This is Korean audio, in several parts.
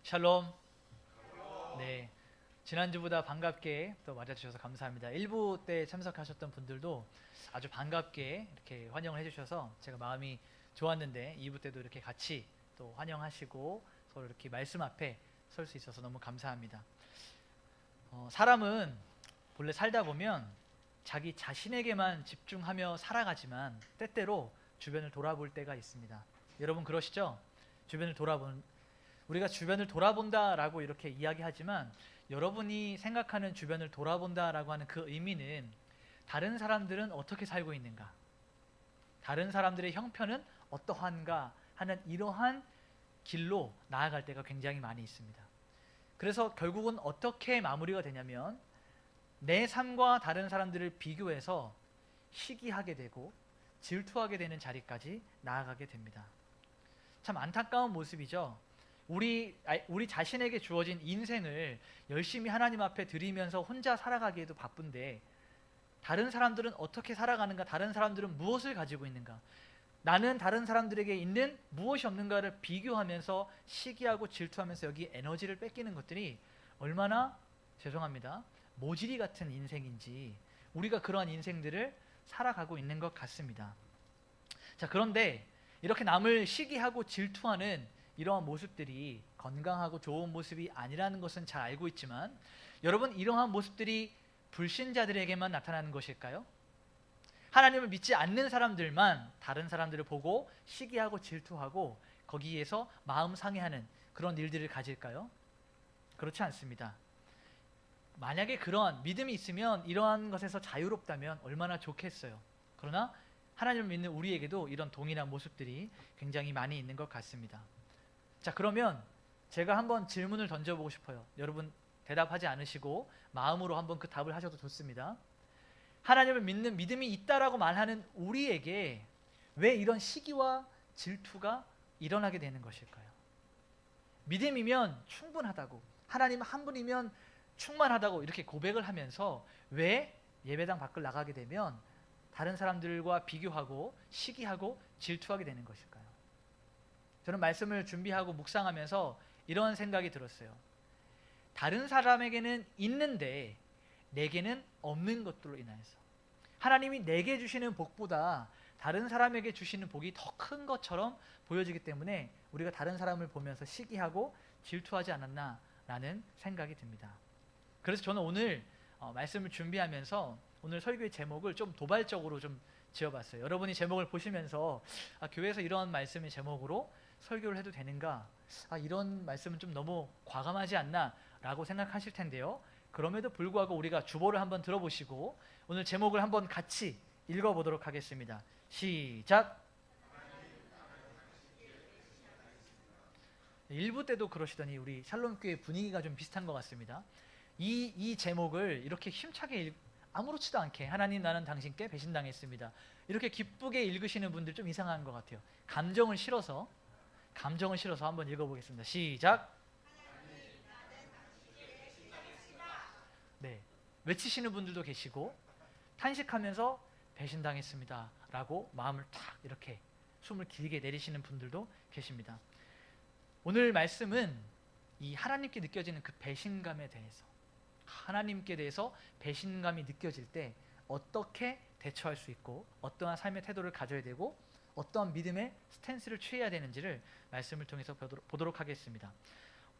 샬롬. 네, 지난주보다 반갑게 또 맞아주셔서 감사합니다. 1부 때 참석하셨던 분들도 아주 반갑게 이렇게 환영을 해주셔서 제가 마음이 좋았는데 2부 때도 이렇게 같이 또 환영하시고 서로 이렇게 말씀 앞에 설 수 있어서 너무 감사합니다. 사람은 본래 살다 보면 자기 자신에게만 집중하며 살아가지만 때때로 주변을 돌아볼 때가 있습니다. 여러분 그러시죠? 주변을 돌아본 우리가 주변을 돌아본다라고 이렇게 이야기하지만 여러분이 생각하는 주변을 돌아본다라고 하는 그 의미는 다른 사람들은 어떻게 살고 있는가? 다른 사람들의 형편은 어떠한가 하는 이러한 길로 나아갈 때가 굉장히 많이 있습니다. 그래서 결국은 어떻게 마무리가 되냐면 내 삶과 다른 사람들을 비교해서 시기하게 되고 질투하게 되는 자리까지 나아가게 됩니다. 참 안타까운 모습이죠. 우리 자신에게 주어진 인생을 열심히 하나님 앞에 드리면서 혼자 살아가기에도 바쁜데 다른 사람들은 어떻게 살아가는가? 다른 사람들은 무엇을 가지고 있는가? 나는 다른 사람들에게 있는 무엇이 없는가를 비교하면서 시기하고 질투하면서 여기 에너지를 뺏기는 것들이 얼마나 죄송합니다. 모질이 같은 인생인지 우리가 그러한 인생들을 살아가고 있는 것 같습니다. 자, 그런데 이렇게 남을 시기하고 질투하는 이러한 모습들이 건강하고 좋은 모습이 아니라는 것은 잘 알고 있지만 여러분 이러한 모습들이 불신자들에게만 나타나는 것일까요? 하나님을 믿지 않는 사람들만 다른 사람들을 보고 시기하고 질투하고 거기에서 마음 상해하는 그런 일들을 가질까요? 그렇지 않습니다. 만약에 그러한 믿음이 있으면 이러한 것에서 자유롭다면 얼마나 좋겠어요. 그러나 하나님을 믿는 우리에게도 이런 동일한 모습들이 굉장히 많이 있는 것 같습니다. 자, 그러면 제가 한번 질문을 던져보고 싶어요. 여러분 대답하지 않으시고 마음으로 한번 그 답을 하셔도 좋습니다. 하나님을 믿는 믿음이 있다라고 말하는 우리에게 왜 이런 시기와 질투가 일어나게 되는 것일까요? 믿음이면 충분하다고, 하나님 한 분이면 충만하다고 이렇게 고백을 하면서 왜 예배당 밖을 나가게 되면 다른 사람들과 비교하고 시기하고 질투하게 되는 것일까요? 저는 말씀을 준비하고 묵상하면서 이런 생각이 들었어요. 다른 사람에게는 있는데 내게는 없는 것들로 인하여서 하나님이 내게 주시는 복보다 다른 사람에게 주시는 복이 더 큰 것처럼 보여지기 때문에 우리가 다른 사람을 보면서 시기하고 질투하지 않았나라는 생각이 듭니다. 그래서 저는 오늘 말씀을 준비하면서 오늘 설교의 제목을 좀 도발적으로 좀 지어봤어요. 여러분이 제목을 보시면서 교회에서 이런 말씀의 제목으로 설교를 해도 되는가? 이런 말씀은 좀 너무 과감하지 않나? 라고 생각하실 텐데요. 그럼에도 불구하고 우리가 주보를 한번 들어보시고 오늘 제목을 한번 같이 읽어보도록 하겠습니다. 시작! 1부 때도 그러시더니 우리 샬롬교회 분위기가 좀 비슷한 것 같습니다. 이 제목을 이렇게 힘차게 아무렇지도 않게 하나님 나는 당신께 배신당했습니다. 이렇게 기쁘게 읽으시는 분들 좀 이상한 것 같아요. 감정을 실어서 한번 읽어보겠습니다. 시작! 네, 외치시는 분들도 계시고 탄식하면서 배신당했습니다 라고 마음을 탁 이렇게 숨을 길게 내리시는 분들도 계십니다. 오늘 말씀은 이 하나님께 느껴지는 그 배신감에 대해서, 하나님께 대해서 배신감이 느껴질 때 어떻게 대처할 수 있고 어떠한 삶의 태도를 가져야 되고 어떠한 믿음의 스탠스를 취해야 되는지를 말씀을 통해서 보도록 하겠습니다.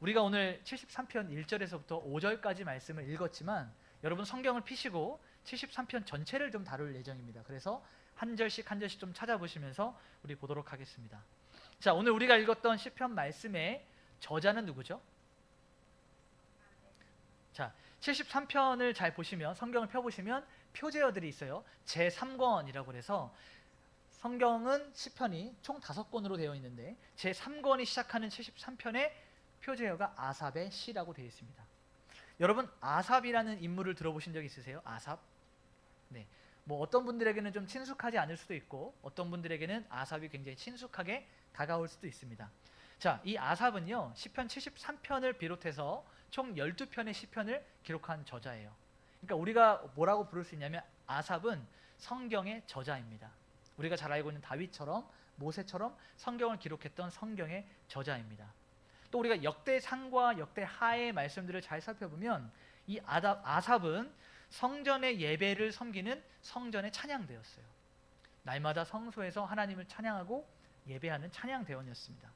우리가 오늘 73편 1절에서부터 5절까지 말씀을 읽었지만 여러분 성경을 피시고 73편 전체를 좀 다룰 예정입니다. 그래서 한 절씩 좀 찾아보시면서 우리 보도록 하겠습니다. 자, 오늘 우리가 읽었던 시편 말씀의 저자는 누구죠? 자, 73편을 잘 보시면 성경을 펴보시면 표제어들이 있어요. 제3권이라고 해서 성경은 시편이 총 5권으로 되어 있는데 제3권이 시작하는 73편의 표제어가 아삽의 시라고 되어 있습니다. 여러분 아삽이라는 인물을 들어보신 적 있으세요? 아삽? 네. 뭐 어떤 분들에게는 좀 친숙하지 않을 수도 있고 어떤 분들에게는 아삽이 굉장히 친숙하게 다가올 수도 있습니다. 자, 이 아삽은요 시편 73편을 비롯해서 총 12편의 시편을 기록한 저자예요. 그러니까 우리가 뭐라고 부를 수 있냐면 아삽은 성경의 저자입니다. 우리가 잘 알고 있는 다윗처럼 모세처럼 성경을 기록했던 성경의 저자입니다. 또 우리가 역대상과 역대하의 말씀들을 잘 살펴보면 이 아삽은 성전의 예배를 섬기는 성전의 찬양대였어요. 날마다 성소에서 하나님을 찬양하고 예배하는 찬양대원이었습니다.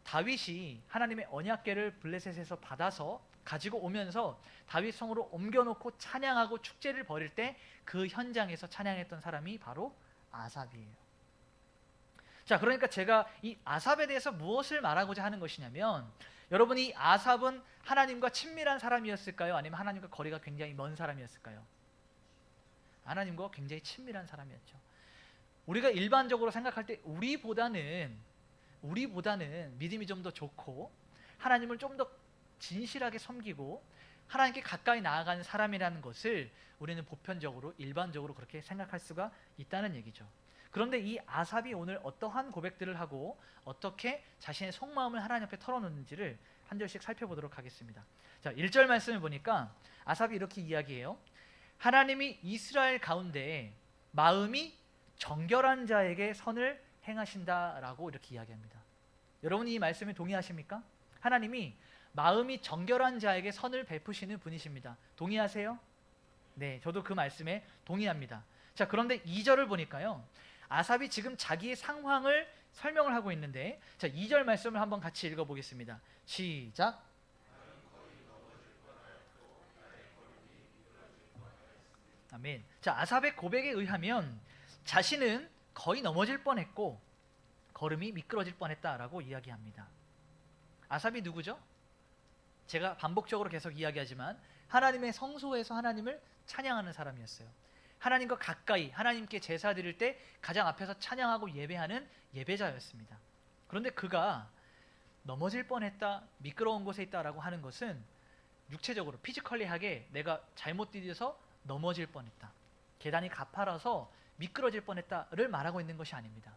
다윗이 하나님의 언약궤를 블레셋에서 받아서 가지고 오면서 다윗 성으로 옮겨놓고 찬양하고 축제를 벌일 때 그 현장에서 찬양했던 사람이 바로 아삽이에요. 자, 그러니까 제가 이 아삽에 대해서 무엇을 말하고자 하는 것이냐면, 여러분, 이 아삽은 하나님과 친밀한 사람이었을까요? 아니면 하나님과 거리가 굉장히 먼 사람이었을까요? 하나님과 굉장히 친밀한 사람이었죠. 우리가 일반적으로 생각할 때 우리보다는 믿음이 좀 더 좋고 하나님을 좀 더 진실하게 섬기고 하나님께 가까이 나아가는 사람이라는 것을 우리는 보편적으로 일반적으로 그렇게 생각할 수가 있다는 얘기죠. 그런데 이 아삽이 오늘 어떠한 고백들을 하고 어떻게 자신의 속마음을 하나님 앞에 털어놓는지를 한 절씩 살펴보도록 하겠습니다. 자, 1절 말씀을 보니까 아삽이 이렇게 이야기해요. 하나님이 이스라엘 가운데 마음이 정결한 자에게 선을 행하신다라고 이렇게 이야기합니다. 여러분, 이 말씀에 동의하십니까? 하나님이 마음이 정결한 자에게 선을 베푸시는 분이십니다. 동의하세요? 네, 저도 그 말씀에 동의합니다. 자, 그런데 2절을 보니까요, 아삽이 지금 자기의 상황을 설명을 하고 있는데, 자, 2절 말씀을 한번 같이 읽어보겠습니다. 시작. 아멘. 자, 아삽의 고백에 의하면 자신은 거의 넘어질 뻔했고 걸음이 미끄러질 뻔했다라고 이야기합니다. 아삽이 누구죠? 제가 반복적으로 계속 이야기하지만 하나님의 성소에서 하나님을 찬양하는 사람이었어요. 하나님과 가까이 하나님께 제사 드릴 때 가장 앞에서 찬양하고 예배하는 예배자였습니다. 그런데 그가 넘어질 뻔했다, 미끄러운 곳에 있다라고 하는 것은 육체적으로 피지컬리하게 내가 잘못 디뎌서 넘어질 뻔했다, 계단이 가파라서 미끄러질 뻔했다를 말하고 있는 것이 아닙니다.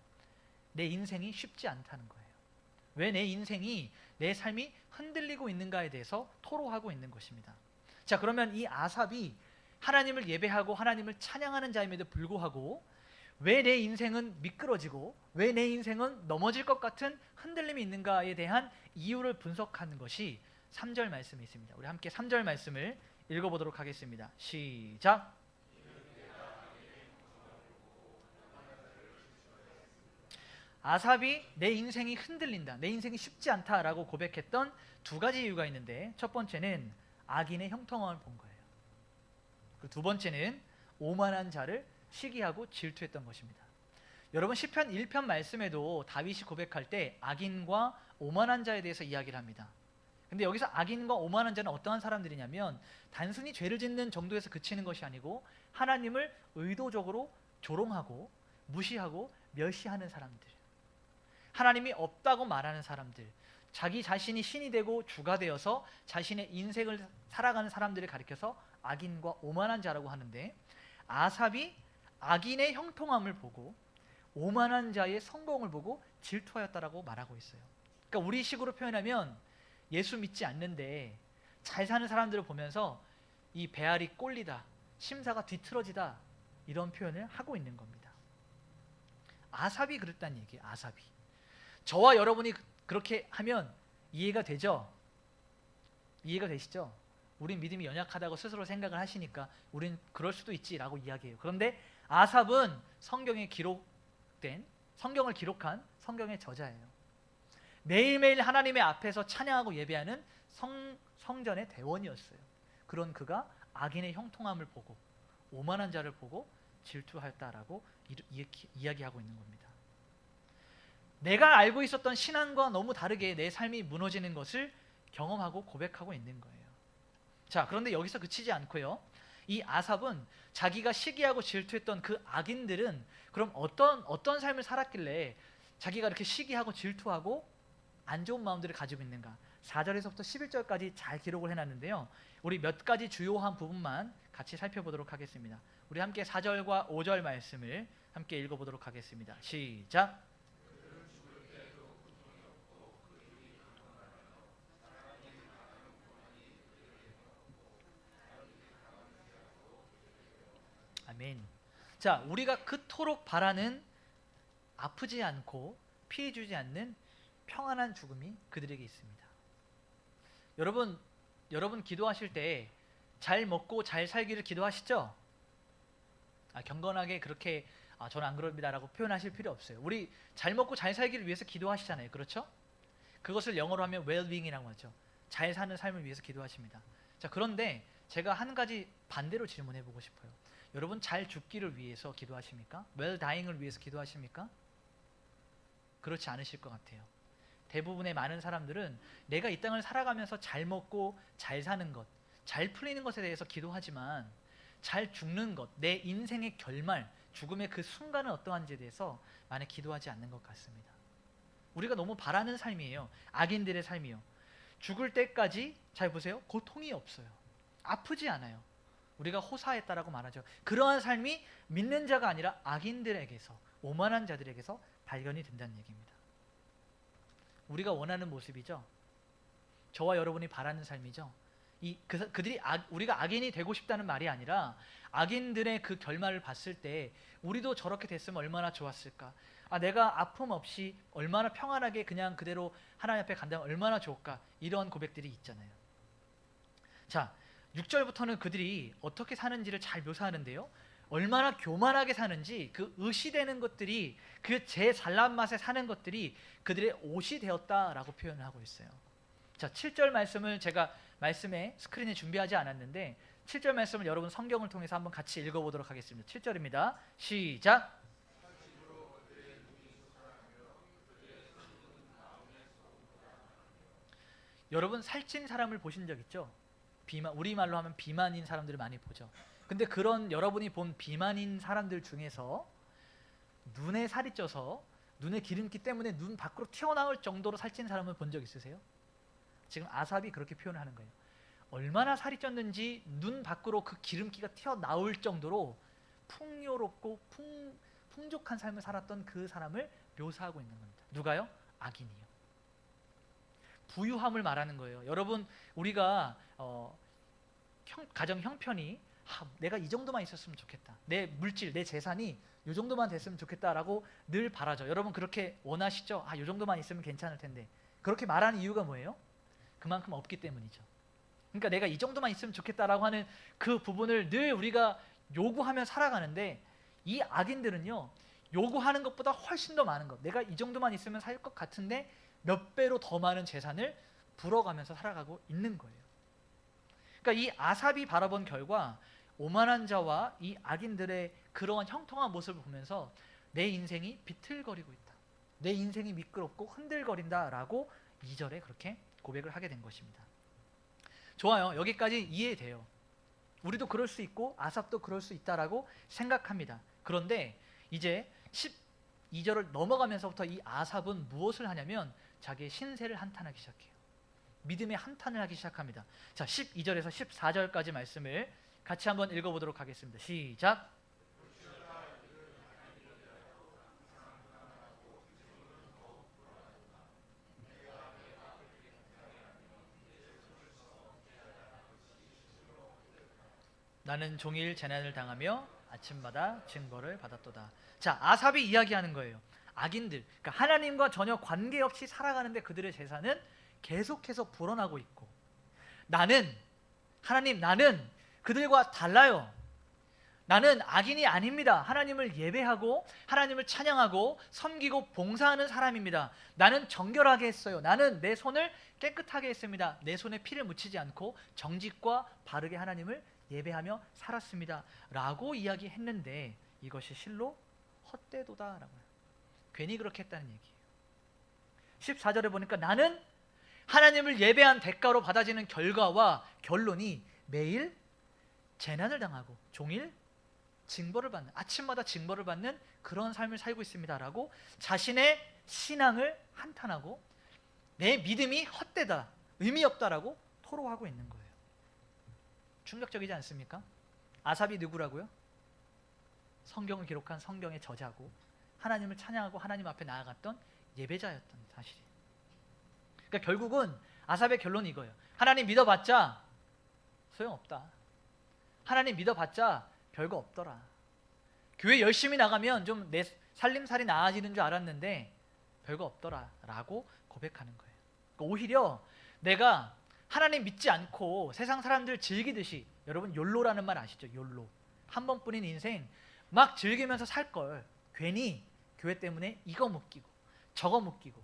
내 인생이 쉽지 않다는 거예요. 왜 내 인생이, 내 삶이 흔들리고 있는가에 대해서 토로하고 있는 것입니다. 자, 그러면 이 아삽이 하나님을 예배하고 하나님을 찬양하는 자임에도 불구하고 왜 내 인생은 미끄러지고 왜 내 인생은 넘어질 것 같은 흔들림이 있는가에 대한 이유를 분석하는 것이 3절 말씀에 있습니다. 우리 함께 3절 말씀을 읽어보도록 하겠습니다. 시작. 아삽이 내 인생이 흔들린다, 내 인생이 쉽지 않다라고 고백했던 두 가지 이유가 있는데, 첫 번째는 악인의 형통함을 본 거예요. 그 두 번째는 오만한 자를 시기하고 질투했던 것입니다. 여러분, 시편 1편 말씀에도 다윗이 고백할 때 악인과 오만한 자에 대해서 이야기를 합니다. 근데 여기서 악인과 오만한 자는 어떠한 사람들이냐면 단순히 죄를 짓는 정도에서 그치는 것이 아니고 하나님을 의도적으로 조롱하고 무시하고 멸시하는 사람들, 하나님이 없다고 말하는 사람들, 자기 자신이 신이 되고 주가 되어서 자신의 인생을 살아가는 사람들을 가리켜서 악인과 오만한 자라고 하는데, 아삽이 악인의 형통함을 보고 오만한 자의 성공을 보고 질투하였다라고 말하고 있어요. 그러니까 우리 식으로 표현하면 예수 믿지 않는데 잘 사는 사람들을 보면서 이 배알이 꼴리다, 심사가 뒤틀어지다, 이런 표현을 하고 있는 겁니다. 아삽이 그랬다는 얘기예요. 아삽이. 저와 여러분이 그렇게 하면 이해가 되죠? 이해가 되시죠? 우린 믿음이 연약하다고 스스로 생각을 하시니까 우린 그럴 수도 있지라고 이야기해요. 그런데 아삽은 성경을 기록한 성경의 저자예요. 매일매일 하나님의 앞에서 찬양하고 예배하는 성전의 대원이었어요. 그런 그가 악인의 형통함을 보고 오만한 자를 보고 질투하였다라고 이야기하고 있는 겁니다. 내가 알고 있었던 신앙과 너무 다르게 내 삶이 무너지는 것을 경험하고 고백하고 있는 거예요. 자, 그런데 여기서 그치지 않고요, 이 아삽은 자기가 시기하고 질투했던 그 악인들은 그럼 어떤 삶을 살았길래 자기가 이렇게 시기하고 질투하고 안 좋은 마음들을 가지고 있는가? 4절에서부터 11절까지 잘 기록을 해놨는데요, 우리 몇 가지 주요한 부분만 같이 살펴보도록 하겠습니다. 우리 함께 4절과 5절 말씀을 함께 읽어보도록 하겠습니다. 시작. 아멘. 자, 우리가 그토록 바라는 아프지 않고 피해 주지 않는 평안한 죽음이 그들에게 있습니다. 여러분 기도하실 때 잘 먹고 잘 살기를 기도하시죠? 경건하게 그렇게 저는 안 그럽니다라고 표현하실 필요 없어요. 우리 잘 먹고 잘 살기를 위해서 기도하시잖아요. 그렇죠? 그것을 영어로 하면 well-being이라고 하죠. 잘 사는 삶을 위해서 기도하십니다. 자, 그런데 제가 한 가지 반대로 질문해 보고 싶어요. 여러분 잘 죽기를 위해서 기도하십니까? well-dying을 위해서 기도하십니까? 그렇지 않으실 것 같아요. 대부분의 많은 사람들은 내가 이 땅을 살아가면서 잘 먹고 잘 사는 것, 잘 풀리는 것에 대해서 기도하지만 잘 죽는 것, 내 인생의 결말, 죽음의 그 순간은 어떠한지에 대해서 많이 기도하지 않는 것 같습니다. 우리가 너무 바라는 삶이에요. 악인들의 삶이요. 죽을 때까지 잘 보세요. 고통이 없어요. 아프지 않아요. 우리가 호사했다라고 말하죠. 그러한 삶이 믿는 자가 아니라 악인들에게서, 오만한 자들에게서 발견이 된다는 얘기입니다. 우리가 원하는 모습이죠. 저와 여러분이 바라는 삶이죠. 그들이 우리가 악인이 되고 싶다는 말이 아니라 악인들의 그 결말을 봤을 때 우리도 저렇게 됐으면 얼마나 좋았을까. 내가 아픔 없이 얼마나 평안하게 그냥 그대로 하나님 앞에 간다면 얼마나 좋을까. 이런 고백들이 있잖아요. 자, 6절부터는 그들이 어떻게 사는지를 잘 묘사하는데요. 얼마나 교만하게 사는지 그 의시되는 것들이 그 제 잘난 맛에 사는 것들이 그들의 옷이 되었다라고 표현을 하고 있어요. 자, 7절 말씀을 제가 말씀에 스크린에 준비하지 않았는데 7절 말씀을 여러분 성경을 통해서 한번 같이 읽어보도록 하겠습니다. 7절입니다. 시작! 여러분 살찐 사람을 보신 적 있죠? 우리말로 하면 비만인 사람들을 많이 보죠. 근데 그런 여러분이 본 비만인 사람들 중에서 눈에 살이 쪄서 눈에 기름기 때문에 눈 밖으로 튀어나올 정도로 살찐 사람을 본 적 있으세요? 지금 아삽이 그렇게 표현을 하는 거예요. 얼마나 살이 쪘는지 눈 밖으로 그 기름기가 튀어나올 정도로 풍요롭고 풍족한 삶을 살았던 그 사람을 묘사하고 있는 겁니다. 누가요? 악인이요. 부유함을 말하는 거예요. 여러분 우리가 가정 형편이 내가 이 정도만 있었으면 좋겠다. 내 물질, 내 재산이 이 정도만 됐으면 좋겠다라고 늘 바라죠. 여러분 그렇게 원하시죠? 이 정도만 있으면 괜찮을 텐데. 그렇게 말하는 이유가 뭐예요? 그만큼 없기 때문이죠. 그러니까 내가 이 정도만 있으면 좋겠다라고 하는 그 부분을 늘 우리가 요구하며 살아가는데 이 악인들은요. 요구하는 것보다 훨씬 더 많은 것. 내가 이 정도만 있으면 살 것 같은데 몇 배로 더 많은 재산을 불어가면서 살아가고 있는 거예요. 그러니까 이 아삽이 바라본 결과 오만한 자와 이 악인들의 그러한 형통한 모습을 보면서 내 인생이 비틀거리고 있다. 내 인생이 미끄럽고 흔들거린다라고 2절에 그렇게 고백을 하게 된 것입니다. 좋아요. 여기까지 이해돼요. 우리도 그럴 수 있고 아삽도 그럴 수 있다라고 생각합니다. 그런데 이제 12절을 넘어가면서부터 이 아삽은 무엇을 하냐면 자기의 신세를 한탄하기 시작해요. 믿음의 한탄을 하기 시작합니다. 자, 12절에서 14절까지 말씀을 같이 한번 읽어보도록 하겠습니다. 시작! 나는 종일 재난을 당하며 아침마다 징벌을 받았도다. 자, 아삽이 이야기하는 거예요. 악인들, 그러니까 하나님과 전혀 관계없이 살아가는데 그들의 재산은 계속해서 불어나고 있고 하나님 나는 그들과 달라요. 나는 악인이 아닙니다. 하나님을 예배하고 하나님을 찬양하고 섬기고 봉사하는 사람입니다. 나는 정결하게 했어요. 나는 내 손을 깨끗하게 했습니다. 내 손에 피를 묻히지 않고 정직과 바르게 하나님을 예배하며 살았습니다. 라고 이야기했는데 이것이 실로 헛되도다라고요. 괜히 그렇게 했다는 얘기예요. 14절에 보니까 나는 하나님을 예배한 대가로 받아지는 결과와 결론이 매일 재난을 당하고 종일 징벌을 받는, 아침마다 징벌을 받는 그런 삶을 살고 있습니다라고 자신의 신앙을 한탄하고 내 믿음이 헛되다, 의미 없다라고 토로하고 있는 거예요. 충격적이지 않습니까? 아삽이 누구라고요? 성경을 기록한 성경의 저자고 하나님을 찬양하고 하나님 앞에 나아갔던 예배자였던 사실이에요. 그러니까 결국은 아삽의 결론이 이거예요. 하나님 믿어봤자 소용없다. 하나님 믿어봤자 별거 없더라. 교회 열심히 나가면 좀 내 살림살이 나아지는 줄 알았는데 별거 없더라 라고 고백하는 거예요. 그러니까 오히려 내가 하나님 믿지 않고 세상 사람들 즐기듯이, 여러분 욜로라는 말 아시죠? 욜로. 한 번뿐인 인생 막 즐기면서 살 걸 괜히 교회 때문에 이거 묶이고 저거 묶이고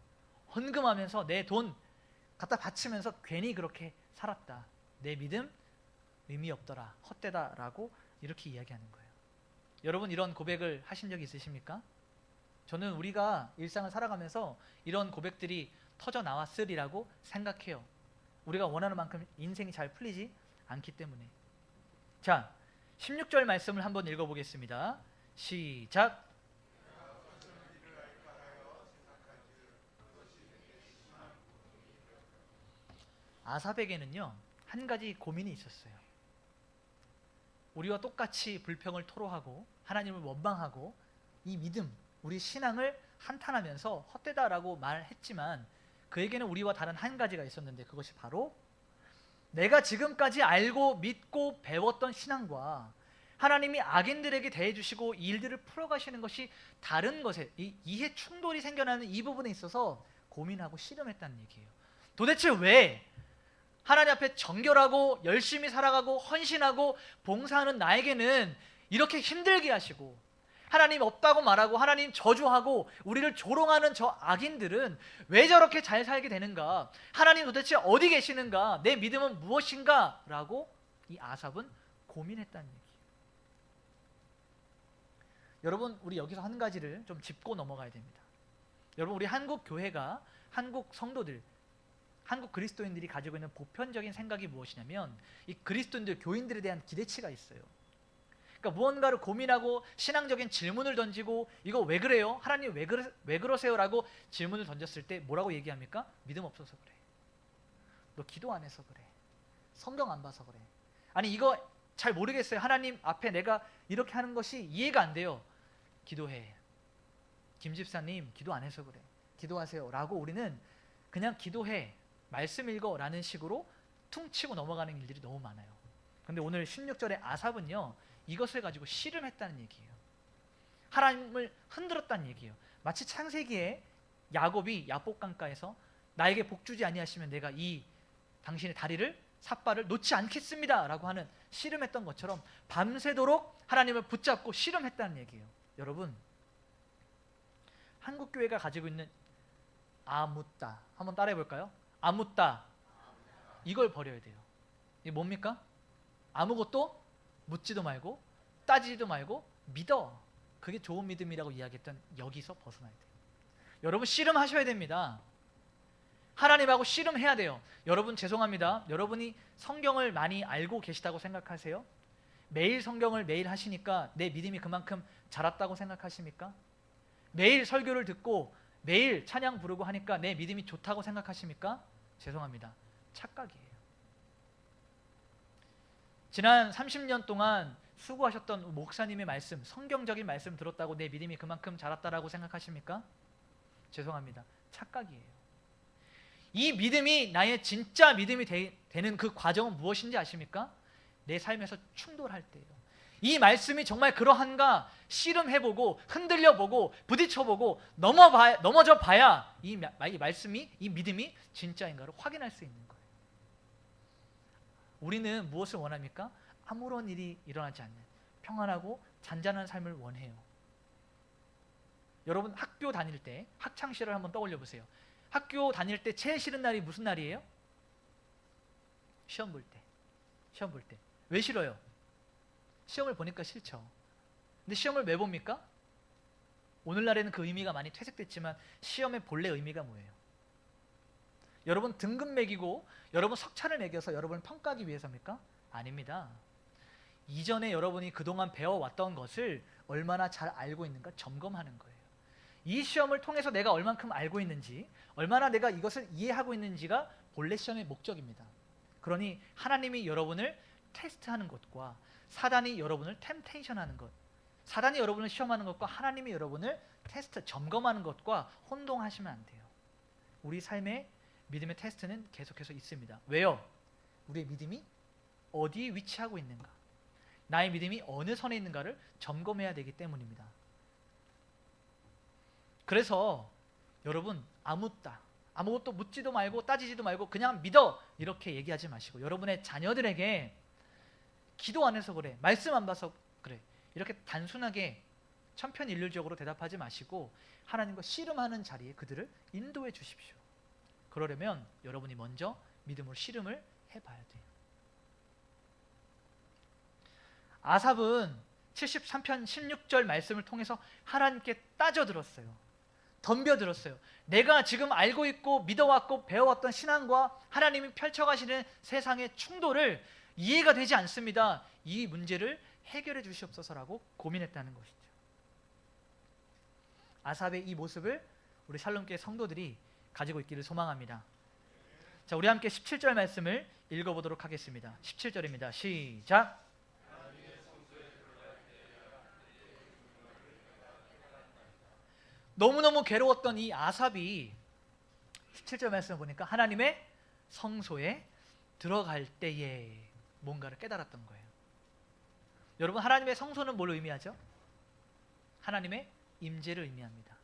헌금하면서 내 돈 갖다 바치면서 괜히 그렇게 살았다. 내 믿음 의미 없더라. 헛되다라고 이렇게 이야기하는 거예요. 여러분 이런 고백을 하신 적 있으십니까? 저는 우리가 일상을 살아가면서 이런 고백들이 터져 나왔으리라고 생각해요. 우리가 원하는 만큼 인생이 잘 풀리지 않기 때문에. 자, 16절 말씀을 한번 읽어보겠습니다. 시작. 아삽에게는요 한 가지 고민이 있었어요. 우리와 똑같이 불평을 토로하고 하나님을 원망하고 이 믿음, 우리 신앙을 한탄하면서 헛되다라고 말했지만 그에게는 우리와 다른 한 가지가 있었는데, 그것이 바로 내가 지금까지 알고 믿고 배웠던 신앙과 하나님이 악인들에게 대해주시고 일들을 풀어가시는 것이 다른 것에 이 이해 충돌이 생겨나는 이 부분에 있어서 고민하고 씨름했다는 얘기예요. 도대체 왜 하나님 앞에 정결하고 열심히 살아가고 헌신하고 봉사하는 나에게는 이렇게 힘들게 하시고, 하나님 없다고 말하고 하나님 저주하고 우리를 조롱하는 저 악인들은 왜 저렇게 잘 살게 되는가? 하나님 도대체 어디 계시는가? 내 믿음은 무엇인가? 라고 이 아삽은 고민했다는 얘기예요. 여러분 우리 여기서 한 가지를 좀 짚고 넘어가야 됩니다. 여러분 우리 한국 교회가, 한국 성도들, 한국 그리스도인들이 가지고 있는 보편적인 생각이 무엇이냐면 이 그리스도인들, 교인들에 대한 기대치가 있어요. 그러니까 무언가를 고민하고 신앙적인 질문을 던지고 이거 왜 그래요? 하나님 왜 그러세요? 라고 질문을 던졌을 때 뭐라고 얘기합니까? 믿음 없어서 그래. 너 기도 안 해서 그래. 성경 안 봐서 그래. 아니 이거 잘 모르겠어요. 하나님 앞에 내가 이렇게 하는 것이 이해가 안 돼요. 기도해. 김 집사님 기도 안 해서 그래. 기도하세요. 라고 우리는 그냥 기도해, 말씀 읽어 라는 식으로 퉁치고 넘어가는 일들이 너무 많아요. 근데 오늘 16절의 아삽은요 이것을 가지고 씨름했다는 얘기예요. 하나님을 흔들었다는 얘기예요. 마치 창세기에 야곱이 야복강가에서 나에게 복 주지 아니하시면 내가 이 당신의 다리를 삿발을 놓지 않겠습니다 라고 하는 씨름했던 것처럼 밤새도록 하나님을 붙잡고 씨름했다는 얘기예요. 여러분 한국교회가 가지고 있는 아무따 한번 따라해 볼까요? 아무따, 이걸 버려야 돼요. 이게 뭡니까? 아무것도 묻지도 말고 따지지도 말고 믿어. 그게 좋은 믿음이라고 이야기했던 여기서 벗어나야 돼요. 여러분 씨름하셔야 됩니다. 하나님하고 씨름해야 돼요. 여러분 죄송합니다. 여러분이 성경을 많이 알고 계시다고 생각하세요? 매일 성경을 매일 하시니까 내 믿음이 그만큼 자랐다고 생각하십니까? 매일 설교를 듣고 매일 찬양 부르고 하니까 내 믿음이 좋다고 생각하십니까? 죄송합니다. 착각이에요. 지난 30년 동안 수고하셨던 목사님의 말씀, 성경적인 말씀 들었다고 내 믿음이 그만큼 자랐다라고 생각하십니까? 죄송합니다. 착각이에요. 이 믿음이 나의 진짜 믿음이 되는 그 과정은 무엇인지 아십니까? 내 삶에서 충돌할 때예요. 이 말씀이 정말 그러한가 씨름해보고 흔들려보고 부딪혀보고 넘어져 봐야 이 말씀이, 이 믿음이 진짜인가를 확인할 수 있는 거예요. 우리는 무엇을 원합니까? 아무런 일이 일어나지 않는 평안하고 잔잔한 삶을 원해요. 여러분 학교 다닐 때 학창시절을 한번 떠올려 보세요. 학교 다닐 때 제일 싫은 날이 무슨 날이에요? 시험 볼 때. 시험 볼 때. 왜 싫어요? 시험을 보니까 싫죠. 근데 시험을 왜 봅니까? 오늘날에는 그 의미가 많이 퇴색됐지만 시험의 본래 의미가 뭐예요? 여러분 등급 매기고 여러분 석차를 매겨서 여러분을 평가하기 위해서입니까? 아닙니다. 이전에 여러분이 그동안 배워왔던 것을 얼마나 잘 알고 있는가 점검하는 거예요. 이 시험을 통해서 내가 얼만큼 알고 있는지, 얼마나 내가 이것을 이해하고 있는지가 본래 시험의 목적입니다. 그러니 하나님이 여러분을 테스트하는 것과 사단이 여러분을 템테이션하는 것, 사단이 여러분을 시험하는 것과 하나님이 여러분을 테스트, 점검하는 것과 혼동하시면 안 돼요. 우리 삶의 믿음의 테스트는 계속해서 있습니다. 왜요? 우리의 믿음이 어디에 위치하고 있는가, 나의 믿음이 어느 선에 있는가를 점검해야 되기 때문입니다. 그래서 여러분 아무따 아무것도 묻지도 말고 따지지도 말고 그냥 믿어 이렇게 얘기하지 마시고 여러분의 자녀들에게 기도 안 해서 그래, 말씀 안 봐서 그래, 이렇게 단순하게 천편일률적으로 대답하지 마시고 하나님과 씨름하는 자리에 그들을 인도해 주십시오. 그러려면 여러분이 먼저 믿음으로 씨름을 해봐야 돼요. 아삽은 73편 16절 말씀을 통해서 하나님께 따져들었어요. 덤벼들었어요. 내가 지금 알고 있고 믿어왔고 배워왔던 신앙과 하나님이 펼쳐가시는 세상의 충돌을 이해가 되지 않습니다. 이 문제를 해결해 주시옵소서라고 고민했다는 것이죠. 아삽의 이 모습을 우리 샬롬교회 성도들이 가지고 있기를 소망합니다. 자, 우리 함께 17절 말씀을 읽어보도록 하겠습니다. 17절입니다. 시작. 너무너무 괴로웠던 이 아삽이 17절 말씀을 보니까 하나님의 성소에 들어갈 때에 뭔가를 깨달았던 거예요. 여러분, 하나님의 성소는 뭘 의미하죠? 하나님의 임재를 의미합니다.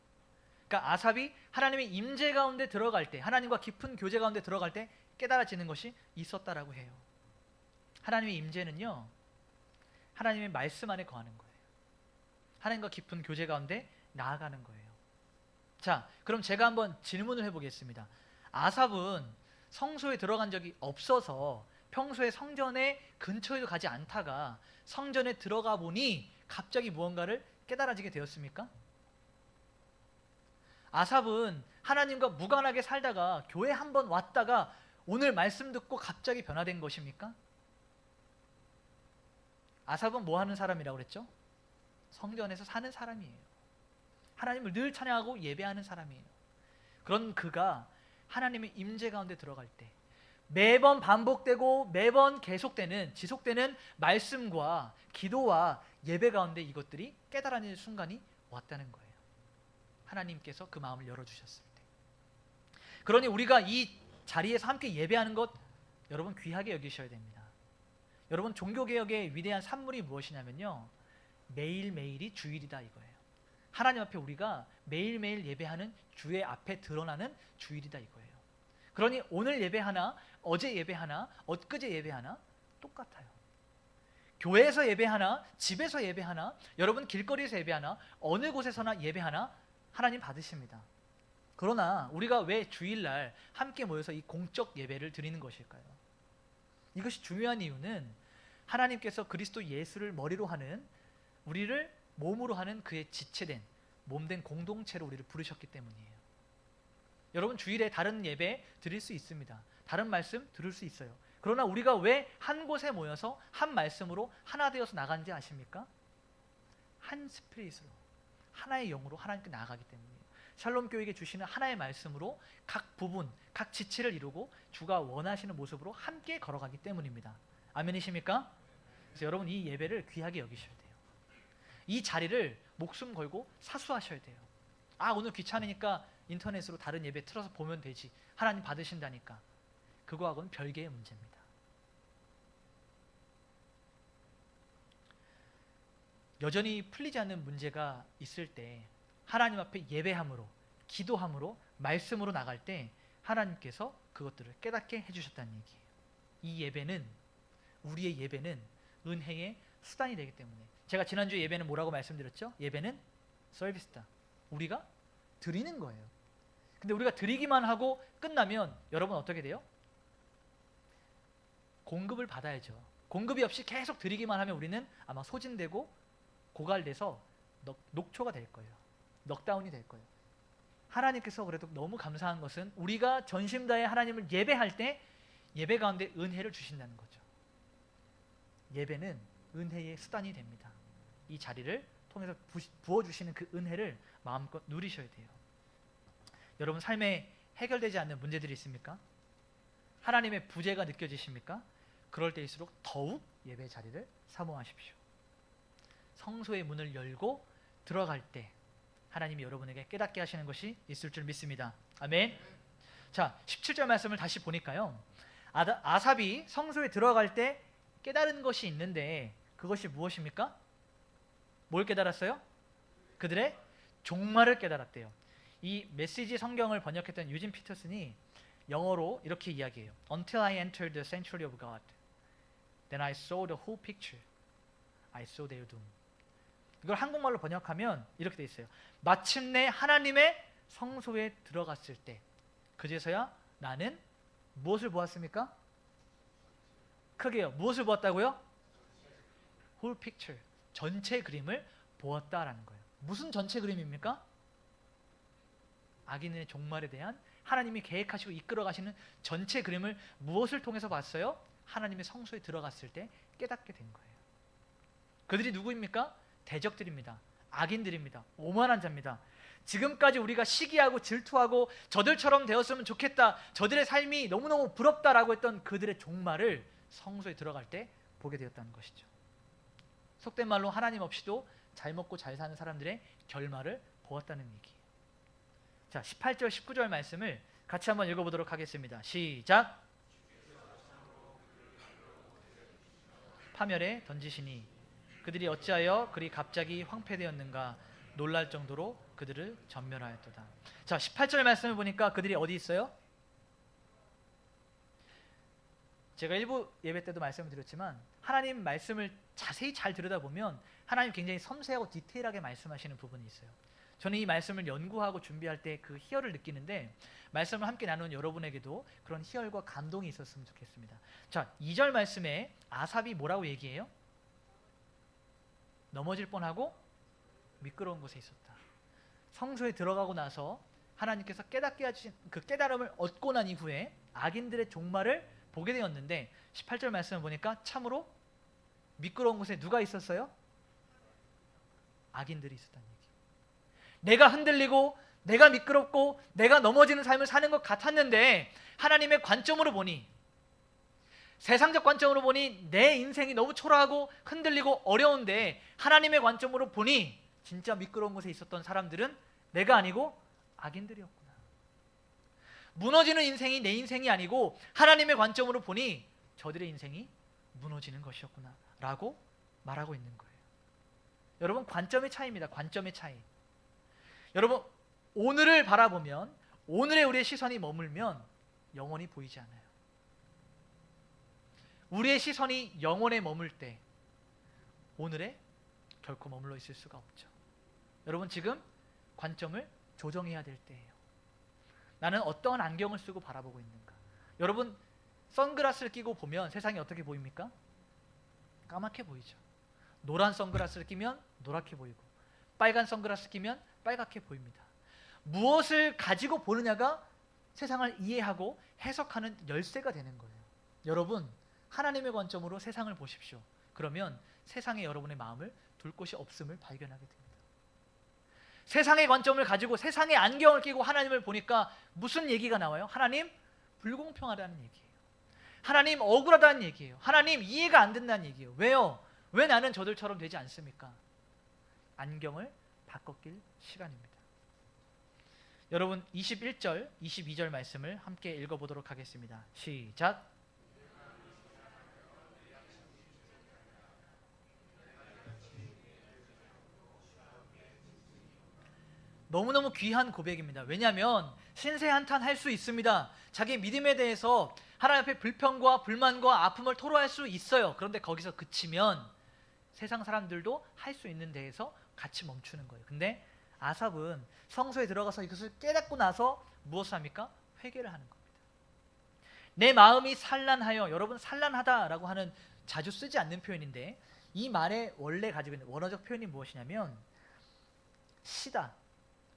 그러니까 아삽이 하나님의 임재 가운데 들어갈 때, 하나님과 깊은 교제 가운데 들어갈 때 깨달아지는 것이 있었다라고 해요. 하나님의 임재는요, 하나님의 말씀 안에 거하는 거예요. 하나님과 깊은 교제 가운데 나아가는 거예요. 자, 그럼 제가 한번 질문을 해보겠습니다. 아삽은 성소에 들어간 적이 없어서 평소에 성전의 근처에도 가지 않다가 성전에 들어가 보니 갑자기 무언가를 깨달아지게 되었습니까? 아삽은 하나님과 무관하게 살다가 교회 한번 왔다가 오늘 말씀 듣고 갑자기 변화된 것입니까? 아삽은 뭐 하는 사람이라고 그랬죠? 성전에서 사는 사람이에요. 하나님을 늘 찬양하고 예배하는 사람이에요. 그런 그가 하나님의 임재 가운데 들어갈 때 매번 반복되고 매번 계속되는 지속되는 말씀과 기도와 예배 가운데 이것들이 깨달아지는 순간이 왔다는 거예요. 하나님께서 그 마음을 열어주셨을 때. 그러니 우리가 이 자리에서 함께 예배하는 것 여러분 귀하게 여기셔야 됩니다. 여러분, 종교개혁의 위대한 산물이 무엇이냐면요, 매일매일이 주일이다 이거예요. 하나님 앞에 우리가 매일매일 예배하는 주의 앞에 드러나는 주일이다 이거예요. 그러니 오늘 예배하나 어제 예배하나 엊그제 예배하나 똑같아요. 교회에서 예배하나 집에서 예배하나 여러분 길거리에서 예배하나 어느 곳에서나 예배하나 하나님 받으십니다. 그러나 우리가 왜 주일날 함께 모여서 이 공적 예배를 드리는 것일까요? 이것이 중요한 이유는 하나님께서 그리스도 예수를 머리로 하는 우리를 몸으로 하는 그의 지체된 몸된 공동체로 우리를 부르셨기 때문이에요. 여러분, 주일에 다른 예배 드릴 수 있습니다. 다른 말씀 들을 수 있어요. 그러나 우리가 왜 한 곳에 모여서 한 말씀으로 하나 되어서 나간지 아십니까? 한 스피릿으로, 하나의 영으로 하나님께 나아가기 때문이에요. 샬롬 교회에게 주시는 하나의 말씀으로 각 부분, 각 지체를 이루고 주가 원하시는 모습으로 함께 걸어가기 때문입니다. 아멘이십니까? 그래서 여러분, 이 예배를 귀하게 여기셔야 돼요. 이 자리를 목숨 걸고 사수하셔야 돼요. 아, 오늘 귀찮으니까 인터넷으로 다른 예배 틀어서 보면 되지, 하나님 받으신다니까. 그거하고는 별개의 문제입니다. 여전히 풀리지 않는 문제가 있을 때 하나님 앞에 예배함으로, 기도함으로, 말씀으로 나갈 때 하나님께서 그것들을 깨닫게 해주셨다는 얘기예요. 이 예배는, 우리의 예배는 은혜의 수단이 되기 때문에, 제가 지난주에 예배는 뭐라고 말씀드렸죠? 예배는 서비스다. 우리가 드리는 거예요. 근데 우리가 드리기만 하고 끝나면 여러분 어떻게 돼요? 공급을 받아야죠. 공급이 없이 계속 드리기만 하면 우리는 아마 소진되고 고갈돼서 녹초가 될 거예요. 넉다운이 될 거예요. 하나님께서 그래도 너무 감사한 것은 우리가 전심 다해 하나님을 예배할 때 예배 가운데 은혜를 주신다는 거죠. 예배는 은혜의 수단이 됩니다. 이 자리를 통해서 부어주시는 그 은혜를 마음껏 누리셔야 돼요. 여러분, 삶에 해결되지 않는 문제들이 있습니까? 하나님의 부재가 느껴지십니까? 그럴 때일수록 더욱 예배 자리를 사모하십시오. 성소의 문을 열고 들어갈 때 하나님이 여러분에게 깨닫게 하시는 것이 있을 줄 믿습니다. 아멘. 자, 17절 말씀을 다시 보니까요, 아삽이 성소에 들어갈 때 깨달은 것이 있는데 그것이 무엇입니까? 뭘 깨달았어요? 그들의 종말을 깨달았대요. 이 메시지 성경을 번역했던 유진 피터슨이 영어로 이렇게 이야기해요. Until I entered the sanctuary of God, then I saw the whole picture. I saw their doom. 이걸 한국말로 번역하면 이렇게 돼 있어요. 마침내 하나님의 성소에 들어갔을 때 그제서야 나는 무엇을 보았습니까? 크게요. 무엇을 보았다고요? Whole picture. 전체 그림을 보았다라는 거예요. 무슨 전체 그림입니까? 악인의 종말에 대한 하나님이 계획하시고 이끌어 가시는 전체 그림을 무엇을 통해서 봤어요? 하나님의 성소에 들어갔을 때 깨닫게 된 거예요. 그들이 누구입니까? 대적들입니다. 악인들입니다. 오만한 자입니다. 지금까지 우리가 시기하고 질투하고 저들처럼 되었으면 좋겠다, 저들의 삶이 너무너무 부럽다라고 했던 그들의 종말을 성소에 들어갈 때 보게 되었다는 것이죠. 속된 말로 하나님 없이도 잘 먹고 잘 사는 사람들의 결말을 보았다는 얘기예요. 자, 18절 19절 말씀을 같이 한번 읽어보도록 하겠습니다. 시작. 파멸에 던지시니 그들이 어찌하여 그리 갑자기 황폐되었는가 놀랄 정도로 그들을 전멸하였도다. 자, 18절 말씀을 보니까 그들이 어디 있어요? 제가 일부 예배 때도 말씀을 드렸지만 하나님 말씀을 자세히 잘 들여다보면 하나님 굉장히 섬세하고 디테일하게 말씀하시는 부분이 있어요. 저는 이 말씀을 연구하고 준비할 때 그 희열을 느끼는데 말씀을 함께 나누는 여러분에게도 그런 희열과 감동이 있었으면 좋겠습니다. 자, 2절 말씀에 아삽이 뭐라고 얘기해요? 넘어질 뻔하고 미끄러운 곳에 있었다. 성소에 들어가고 나서 하나님께서 깨닫게 하신 그 깨달음을 얻고 난 이후에 악인들의 종말을 보게 되었는데 18절 말씀을 보니까 참으로 미끄러운 곳에 누가 있었어요? 악인들이 있었다는 얘기예요. 내가 흔들리고 내가 미끄럽고 내가 넘어지는 삶을 사는 것 같았는데 하나님의 관점으로 보니, 세상적 관점으로 보니 내 인생이 너무 초라하고 흔들리고 어려운데 하나님의 관점으로 보니 진짜 미끄러운 곳에 있었던 사람들은 내가 아니고 악인들이었구나. 무너지는 인생이 내 인생이 아니고 하나님의 관점으로 보니 저들의 인생이 무너지는 것이었구나 라고 말하고 있는 거예요. 여러분, 관점의 차이입니다. 관점의 차이. 여러분, 오늘을 바라보면, 오늘의 우리의 시선이 머물면 영원히 보이지 않아요. 우리의 시선이 영원에 머물 때 오늘에 결코 머물러 있을 수가 없죠. 여러분, 지금 관점을 조정해야 될 때예요. 나는 어떠한 안경을 쓰고 바라보고 있는가? 여러분, 선글라스를 끼고 보면 세상이 어떻게 보입니까? 까맣게 보이죠. 노란 선글라스를 끼면 노랗게 보이고 빨간 선글라스 끼면 빨갛게 보입니다. 무엇을 가지고 보느냐가 세상을 이해하고 해석하는 열쇠가 되는 거예요. 여러분, 하나님의 관점으로 세상을 보십시오. 그러면 세상에 여러분의 마음을 둘 곳이 없음을 발견하게 됩니다. 세상의 관점을 가지고 세상의 안경을 끼고 하나님을 보니까 무슨 얘기가 나와요? 하나님 불공평하다는 얘기예요. 하나님 억울하다는 얘기예요. 하나님 이해가 안 된다는 얘기예요. 왜요? 왜 나는 저들처럼 되지 않습니까? 안경을 바꿔 낄 시간입니다. 여러분, 21절, 22절 말씀을 함께 읽어보도록 하겠습니다. 시작. 너무너무 귀한 고백입니다. 왜냐하면 신세한탄할 수 있습니다. 자기 믿음에 대해서 하나님 앞에 불평과 불만과 아픔을 토로할 수 있어요. 그런데 거기서 그치면 세상 사람들도 할 수 있는 데에서 같이 멈추는 거예요. 근데 아삽은 성소에 들어가서 이것을 깨닫고 나서 무엇을 합니까? 회개를 하는 겁니다. 내 마음이 산란하여, 여러분, 산란하다라고 하는 자주 쓰지 않는 표현인데 이 말의 원래 가지고 있는 원어적 표현이 무엇이냐면 시다,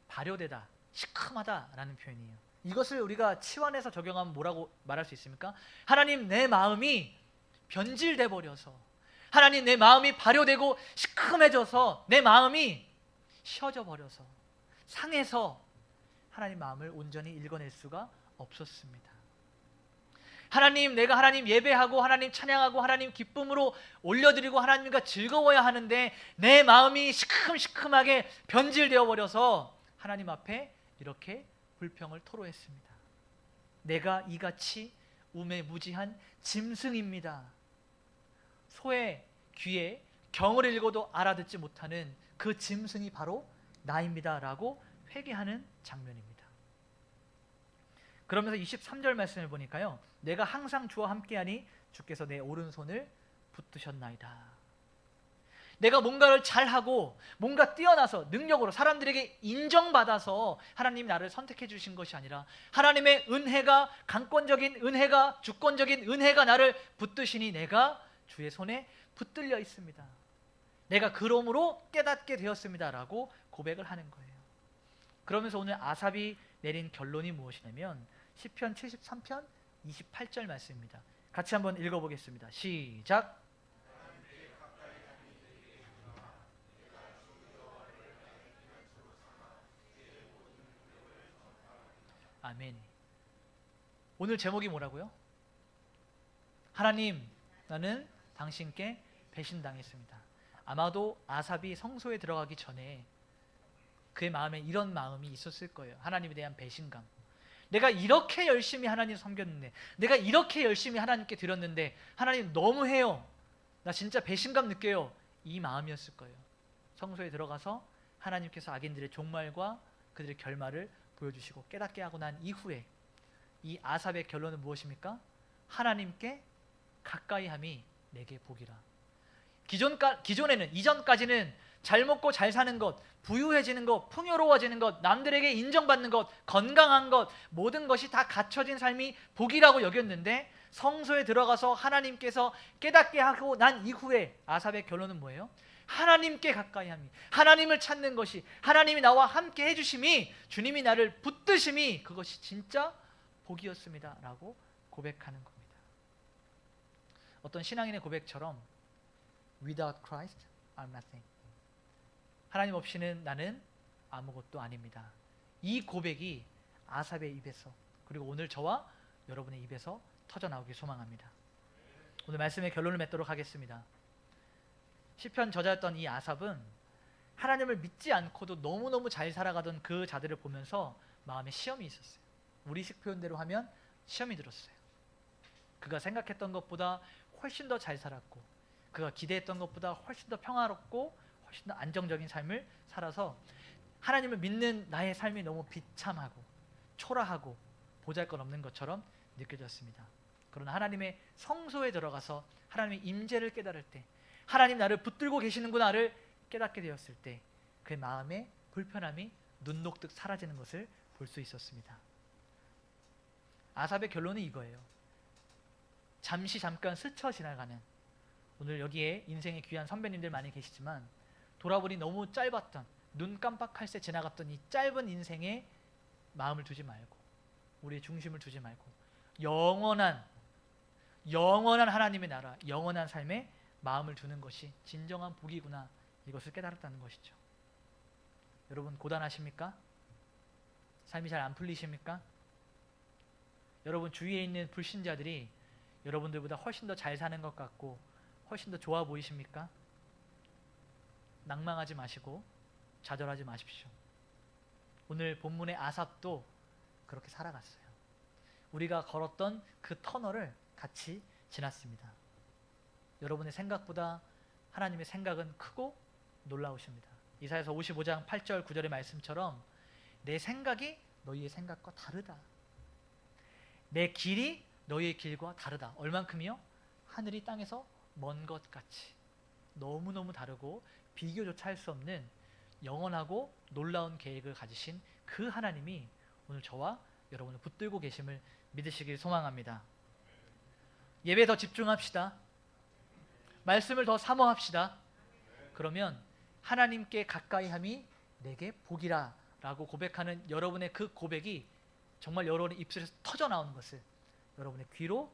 발효되다, 시큼하다라는 표현이에요. 이것을 우리가 치환해서 적용하면 뭐라고 말할 수 있습니까? 하나님, 내 마음이 변질돼 버려서, 하나님, 내 마음이 발효되고 시큼해져서, 내 마음이 쉬어져 버려서, 상해서 하나님 마음을 온전히 읽어낼 수가 없었습니다. 하나님, 내가 하나님 예배하고 하나님 찬양하고 하나님 기쁨으로 올려드리고 하나님과 즐거워야 하는데 내 마음이 시큼시큼하게 변질되어 버려서 하나님 앞에 이렇게 불평을 토로했습니다. 내가 이같이 우매무지한 짐승입니다. 소의 귀에 경을 읽어도 알아듣지 못하는 그 짐승이 바로 나입니다 라고 회개하는 장면입니다. 그러면서 23절 말씀을 보니까요, 내가 항상 주와 함께하니 주께서 내 오른손을 붙드셨나이다. 내가 뭔가를 잘하고 뭔가 뛰어나서 능력으로 사람들에게 인정받아서 하나님이 나를 선택해 주신 것이 아니라 하나님의 은혜가, 강권적인 은혜가, 주권적인 은혜가 나를 붙드시니 내가 주의 손에 붙들려 있습니다. 내가 그러므로 깨닫게 되었습니다 라고 고백을 하는 거예요. 그러면서 오늘 아삽이 내린 결론이 무엇이냐면 시편 73편 28절 말씀입니다. 같이 한번 읽어보겠습니다. 시작. 아멘. 오늘 제목이 뭐라고요? 하나님, 나는 당신께 배신당했습니다. 아마도 아삽이 성소에 들어가기 전에 그의 마음에 이런 마음이 있었을 거예요. 하나님에 대한 배신감. 내가 이렇게 열심히 하나님 섬겼는데, 내가 이렇게 열심히 하나님께 드렸는데 하나님 너무해요. 나 진짜 배신감 느껴요. 이 마음이었을 거예요. 성소에 들어가서 하나님께서 악인들의 종말과 그들의 결말을 보여주시고 깨닫게 하고 난 이후에 이 아삽의 결론은 무엇입니까? 하나님께 가까이함이 내게 복이라. 이전까지는 잘 먹고 잘 사는 것, 부유해지는 것, 풍요로워지는 것, 남들에게 인정받는 것, 건강한 것, 모든 것이 다 갖춰진 삶이 복이라고 여겼는데 성소에 들어가서 하나님께서 깨닫게 하고 난 이후에 아삽의 결론은 뭐예요? 하나님께 가까이함이, 하나님을 찾는 것이, 하나님이 나와 함께 해주심이, 주님이 나를 붙드심이 그것이 진짜 복이었습니다 라고 고백하는 겁니다. 어떤 신앙인의 고백처럼 Without Christ, I'm nothing. 하나님 없이는 나는 아무것도 아닙니다. 이 고백이 아삽의 입에서, 그리고 오늘 저와 여러분의 입에서 터져나오길 소망합니다. 오늘 말씀의 결론을 맺도록 하겠습니다. 시편 저자였던 이 아삽은 하나님을 믿지 않고도 너무너무 잘 살아가던 그 자들을 보면서 마음에 시험이 있었어요. 우리식 표현대로 하면 시험이 들었어요. 그가 생각했던 것보다 훨씬 더 잘 살았고, 그가 기대했던 것보다 훨씬 더 평화롭고 훨씬 더 안정적인 삶을 살아서 하나님을 믿는 나의 삶이 너무 비참하고 초라하고 보잘것없는 것처럼 느껴졌습니다. 그러나 하나님의 성소에 들어가서 하나님의 임재를 깨달을 때, 하나님 나를 붙들고 계시는구나를 깨닫게 되었을 때 그의 마음의 불편함이 눈 녹듯 사라지는 것을 볼 수 있었습니다. 아삽의 결론은 이거예요. 잠깐 스쳐 지나가는, 오늘 여기에 인생의 귀한 선배님들 많이 계시지만 돌아보니 너무 짧았던, 눈 깜빡할 새 지나갔던 이 짧은 인생에 마음을 두지 말고, 우리의 중심을 두지 말고 영원한 하나님의 나라, 영원한 삶에 마음을 두는 것이 진정한 복이구나, 이것을 깨달았다는 것이죠. 여러분 고단하십니까? 삶이 잘 안 풀리십니까? 여러분 주위에 있는 불신자들이 여러분들보다 훨씬 더 잘 사는 것 같고 훨씬 더 좋아 보이십니까? 낭망하지 마시고 좌절하지 마십시오. 오늘 본문의 아삽도 그렇게 살아갔어요. 우리가 걸었던 그 터널을 같이 지났습니다. 여러분의 생각보다 하나님의 생각은 크고 놀라우십니다. 이사야서 55장 8절 9절의 말씀처럼 내 생각이 너희의 생각과 다르다. 내 길이 너희의 길과 다르다. 얼만큼이요? 하늘이 땅에서 먼 것 같이 너무너무 다르고 비교조차 할 수 없는 영원하고 놀라운 계획을 가지신 그 하나님이 오늘 저와 여러분을 붙들고 계심을 믿으시길 소망합니다. 예배에 더 집중합시다. 말씀을 더 사모합시다. 그러면 하나님께 가까이함이 내게 복이라 라고 고백하는 여러분의 그 고백이 정말 여러분의 입술에서 터져나오는 것을 여러분의 귀로,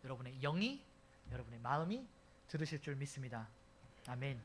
여러분의 영이, 여러분의 마음이 들으실 줄 믿습니다. 아멘.